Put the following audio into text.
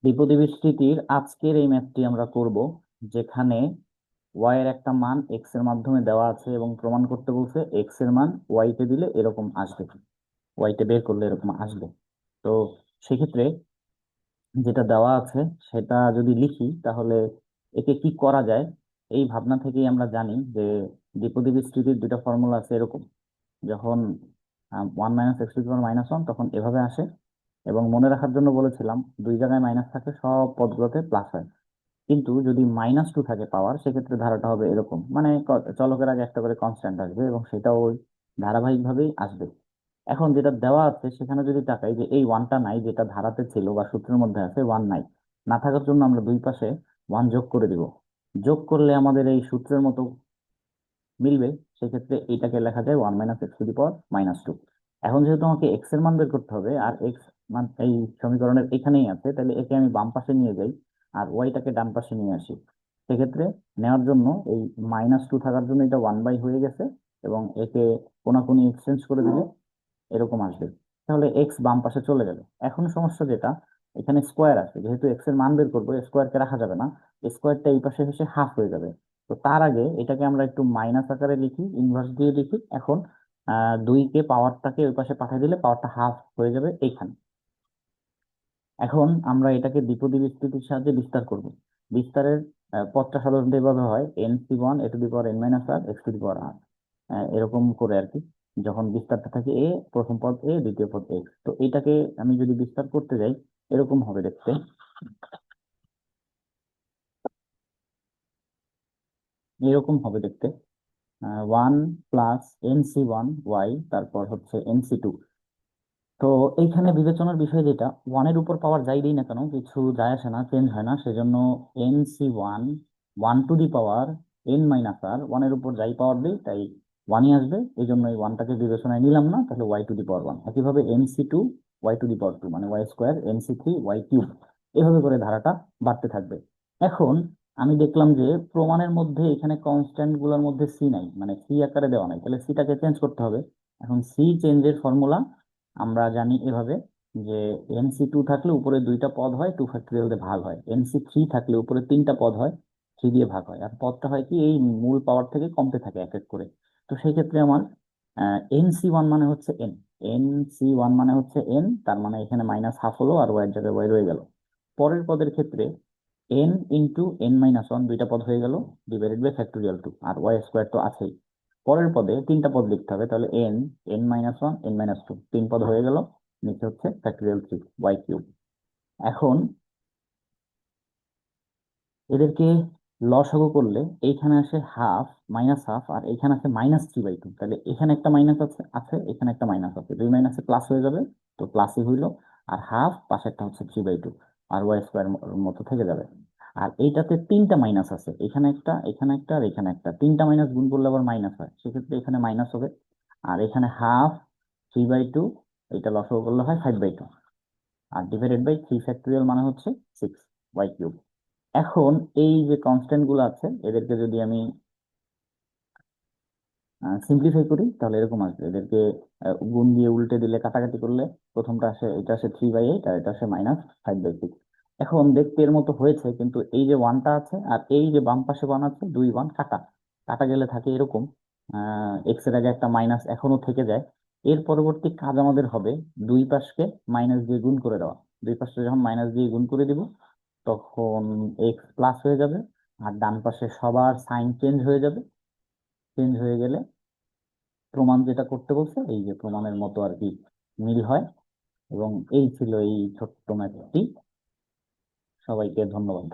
দ্বিপদী বিস্তৃতির আজকের এই ম্যাথটি আমরা করব, যেখানে ওয়াই এর একটা মান এক্স এর মাধ্যমে দেওয়া আছে এবং প্রমাণ করতে বলছে এক্স এর মান ওয়াই তে দিলে এরকম আসবে, ওয়াই তে বের করলে এরকম আসবে। তো সেক্ষেত্রে যেটা দেওয়া আছে সেটা যদি লিখি তাহলে একে কি করা যায়, এই ভাবনা থেকেই আমরা জানি যে দ্বিপদী বিস্তৃতির দুটো ফর্মুলা আছে এরকম। যখন 1 - x⁻⁻1 তখন এভাবে আসে, এবং মনে রাখার জন্য বলেছিলাম দুই জায়গায় মাইনাস থাকে সব পদগুলোতে প্লাস হয়। কিন্তু যদি -2 থাকে পাওয়ার, সেক্ষেত্রে ধারাটা হবে এরকম, মানে চলকের আগে একটা করে কনস্ট্যান্ট আসবে এবং সেটাও ওই ধারাবাহিকভাবেই আসবে। এখন যেটা দেওয়া আছে সেখানে যদি তাকাই যে এই ওয়ানটা নাই, যেটা ধারাতে ছিল বা সূত্রের মধ্যে আছে ওয়ান নাই, না থাকার জন্য আমরা দুই পাশে ওয়ান যোগ করে দিব। যোগ করলে আমাদের এই সূত্রের মতো মিলবে। সেক্ষেত্রে এইটাকে লেখা যায় 1 - x⁻²। এখন যেহেতু আমাকে এক্স এর মান বের করতে হবে আর এক্স মান এই সমীকরণের এখানেই আছে, তাহলে একে আমি বাম পাশে নিয়ে যাই আর ওয়াইটাকে ডান পাশে নিয়ে আসি। সেক্ষেত্রে নেওয়ার জন্য এই -2 থাকার জন্য এটা 1/, হয়ে গেছে, এবং একে কোনাকুনি এক্সচেঞ্জ করে দিলে এরকম আসবে। তাহলে এক্স বাম পাশে চলে গেল। এখন সমস্যা যেটা, এখানে স্কোয়ার আছে, যেহেতু এক্স এর মান বের করবো স্কোয়ারকে রাখা যাবে না, স্কোয়ারটা এই পাশে এসে হাফ হয়ে যাবে। তো তার আগে এটাকে আমরা একটু মাইনাস আকারে লিখি, ইনভার্স দিয়ে লিখি। এখন 2 কে পাওয়ারটাকে ওই পাশে পাঠিয়ে দিলে পাওয়ারটা হাফ হয়ে যাবে এইখানে। এখন আমরা এটাকে দ্বিপদী বিস্তৃতির সাহায্যে বিস্তার করব। বিস্তারের পথটা সাধারণত এভাবে হয়, NC1 a⁻n−r এরকম করে আর কি। যখন বিস্তারটা থাকে এ, প্রথম পদ এ, দ্বিতীয় পদ এক্স, তো এটাকে আমি যদি বিস্তার করতে যাই এরকম হবে দেখতে। এরকম হবে দেখতে, 1 + NC1 y, তারপর হচ্ছে NC2। তো এইখানে বিবেচনার বিষয় যেটা, ওয়ানের উপর পাওয়ার যাই দিই না কেন কিছু যায় আসে না, চেঞ্জ হয় না, সেজন্য NC1 1 to the power n−r, ওয়ানের উপর যাই পাওয়ার দিই তাই ওয়ানই আসবে। এই জন্য এই ওয়ানটাকে বিবেচনায় নিলাম না, তাহলে y⁻1। একইভাবে NC2 y⁻2, মানে y² NC3 y³ এভাবে করে ধারাটা বাড়তে থাকবে। এখন আমি দেখলাম যে প্রমাণের মধ্যে এখানে কনস্ট্যান্ট গুলোর মধ্যে সি নাই, মানে সি আকারে দেওয়া নাই, তাহলে সিটাকে চেঞ্জ করতে হবে। এখন সি চেঞ্জের ফর্মুলা আমরা জানি এভাবে যে NC2 থাকলে উপরে দুইটা পদ হয় 2 ফ্যাক্টরিয়াল দিয়ে ভাগ হয়, NC3 থাকলে উপরে তিনটা পদ হয় 3 দিয়ে ভাগ হয়, আর পদটা হয় কি এই মূল পাওয়ার থেকে কমতে থাকে এক এক করে। তো সেই ক্ষেত্রে আমার NC1 মানে হচ্ছে এন, NC1 মানে হচ্ছে এন, তার মানে এখানে -½ হলো আর ওয়াই এর জায়গায় ওয়াই রয়ে গেল। পরের পদের ক্ষেত্রে n × n−1 দুইটা পদ হয়ে গেল, /(2) আর y² তো আছেই। পরের পদে তিনটা পদ লিখতে হবে, তাহলে n−1 n−2 তিন পদ হয়ে গেল, নিচে হচ্ছে /(3) y³। এখন এদেরকে লসাগু করলে এইখানে আসে হাফ, -½ আর এইখানে আছে -3/2, তাহলে এখানে একটা মাইনাস আছে আছে এখানে একটা মাইনাস আছে, দুই মাইনাসে প্লাস হয়ে যাবে, তো প্লাসই হইলো। আর হাফ পাশেরটা হচ্ছে 3/2, আর y² মতো থেকে যাবে। আর এইটাতে তিনটা মাইনাস আছে, এখানে একটা, এখানে একটা আর এখানে একটা, তিনটা মাইনাস গুণ করলে আবার মাইনাস হয়, সেক্ষেত্রে এখানে মাইনাস হবে। আর এখানে হাফ, 3/2, এটা লসাগু করলে হয় 5/2, আর /(3) মানে হচ্ছে 6 y³। এখন এই যে কনস্ট্যান্ট গুলো আছে এদেরকে যদি আমি সিম্পলিফাই করি তাহলে এরকম আসবে। এদেরকে গুণ দিয়ে উল্টে দিলে, কাটাকাটি করলে প্রথমটা আসে, এটা আসে 3/8 আর এটা আসে -5/6। এখন দেখতে এর মতো হয়েছে, কিন্তু এই যে ওয়ানটা আছে আর এই যে বাম পাশে ওয়ান আছে, দুই ওয়ান কাটা কাটা গেলে থাকে এরকম, এক্স এর আগে একটা মাইনাস এখনো থেকে যায়। এর পরবর্তী কাজ আমাদের হবে দুই পাশকে মাইনাস দিয়ে গুণ করে দেওয়া। দুই পাশে যখন মাইনাস দিয়ে গুণ করে দিব তখন এক্স প্লাস হয়ে যাবে, আর ডান পাশে সবার সাইন চেঞ্জ হয়ে যাবে। চেঞ্জ হয়ে গেলে প্রমাণ যেটা করতে বলছে এই যে প্রমাণের মতো আর কি মিল হয়। এবং এই ছিল এই ছোট্ট ম্যাথটি। সবাইকে ধন্যবাদ।